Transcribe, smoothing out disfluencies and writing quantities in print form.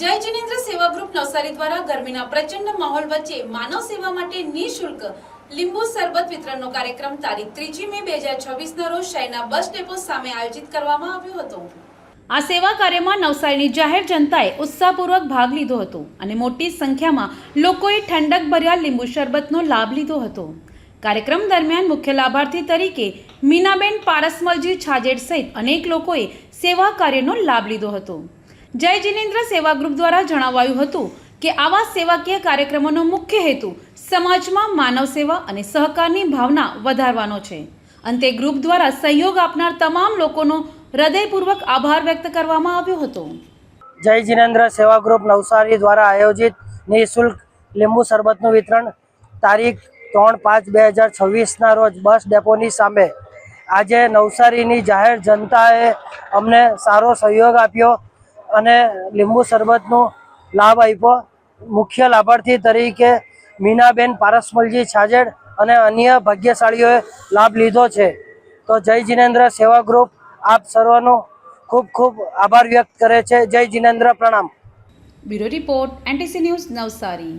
જય જિનેન્દ્ર સેવા ગ્રુપ નવસારી દ્વારા ગરમીના પ્રચંડ માહોલ વચ્ચે માનવ સેવા માટે નિઃશુલ્ક લીંબુ શરબત વિતરણનો કાર્યક્રમ તારીખ 3 મે 2026 રોજ શહેરના બસ ડેપો સામે આયોજિત કરવામાં આવ્યો હતો। આ સેવા કાર્યમાં નવસારીની જાહેર જનતાએ ઉત્સાહપૂર્વક ભાગ લીધો હતો અને મોટી સંખ્યામાં લોકોએ ઠંડકભર્યા લીંબુ શરબતનો લાભ લીધો હતો। કાર્યક્રમ દરમિયાન મુખ્ય લાભાર્થી તરીકે મીનાબેન પારસમલજી છાજેડ સહિત અનેક લોકોએ સેવા કાર્યનો લાભ લીધો હતો। જય જિનેન્દ્ર સેવા ગ્રુપ દ્વારા જણાવાયું હતું કે આવા સેવાકીય કાર્યક્રમોનો મુખ્ય હેતુ સમાજમાં માનવ સેવા અને સહકારની ભાવના વધારવાનો છે। અંતે ગ્રુપ દ્વારા સહયોગ આપનાર તમામ લોકોનો હૃદયપૂર્વક આભાર વ્યક્ત કરવામાં આવ્યો હતો। જય જિનેન્દ્ર સેવા ગ્રુપ નવસારી દ્વારા આયોજિત નિઃશુલ્ક લીંબુ શરબતનું વિતરણ તારીખ 3/5/2026 રોજ બસ ડેપોની સામે આજે નવસારીની જાહેર જનતાએ અમને સારો સહયોગ આપ્યો અને લીંબુ શરબતનો લાભ આપ્યો। મુખ્ય લાભાર્થી તરીકે મીનાબેન પારસમલજી છાજેડ અને અન્ય ભાગ્યશાળીઓએ લાભ લીધો છે। તો જય જિનેન્દ્ર સેવા ગ્રુપ આપ સર્વનો ખૂબ ખૂબ આભાર વ્યક્ત કરે છે। જય જિનેન્દ્ર, પ્રણામ। Bureau report, NTC news, Navsari.